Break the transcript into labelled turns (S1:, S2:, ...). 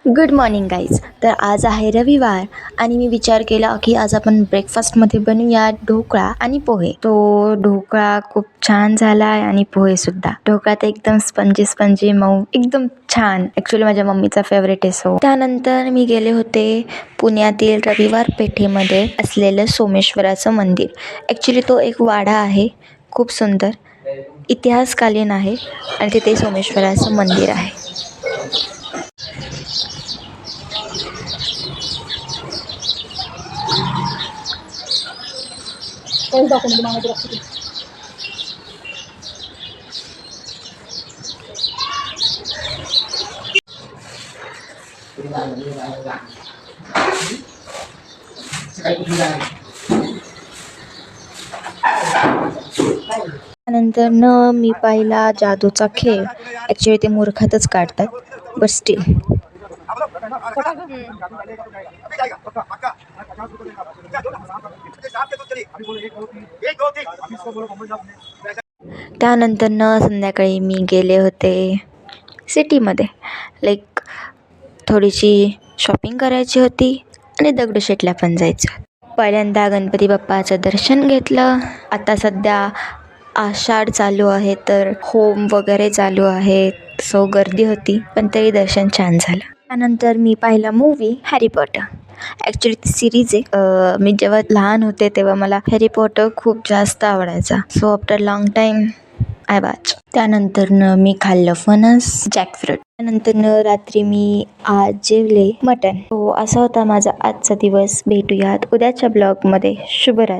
S1: Good morning guys. तर आज आहे रविवार आणि मी विचार केला की आज आपण ब्रेकफास्टमध्ये बनवूया ढोकळा आणि पोहे. तो ढोकळा खूप छान झाला आहे आणि पोहेसुद्धा. ढोकळा तर एकदम स्पंजी स्पंजी मऊ एकदम छान. ॲक्च्युली माझ्या मम्मीचा फेवरेट आहे. त्यानंतर मी गेले होते पुण्यातील रविवार पेठेमध्ये असलेलं सोमेश्वराचं मंदिर. ॲक्च्युली तो एक वाडा आहे, खूप सुंदर इतिहासकालीन आहे आणि तिथे सोमेश्वराचं मंदिर आहे. त्यानंतर मी पाहिला जादूचा खेळ. ॲक्च्युली ते मूर्खातच काढतात, बट स्टील. त्यानंतर संध्याकाळी मी गेले होते सिटीमध्ये. लाईक थोडीशी शॉपिंग करायची होती आणि दगडूशेठला पण जायचं. पहिल्यांदा गणपती बाप्पाचं दर्शन घेतलं. आता सध्या आषाढ चालू आहे तर होम वगैरे चालू आहे, सो गर्दी होती पण तरी दर्शन छान झालं. त्यानंतर मी पाहिला मूवी हॅरी पॉटर. ॲक्च्युली ती सिरीज आहे. मी जेव्हा लहान होते तेव्हा मला हॅरी पॉटर खूप जास्त आवडायचा. So after long time I watch. त्यानंतर मी खाल्लं फणस, जॅकफ्रूट. त्यानंतर रात्री मी आज जेवले मटण. असा होता माझा आजचा दिवस. भेटूयात उद्याच्या ब्लॉगमध्ये. शुभरात्री.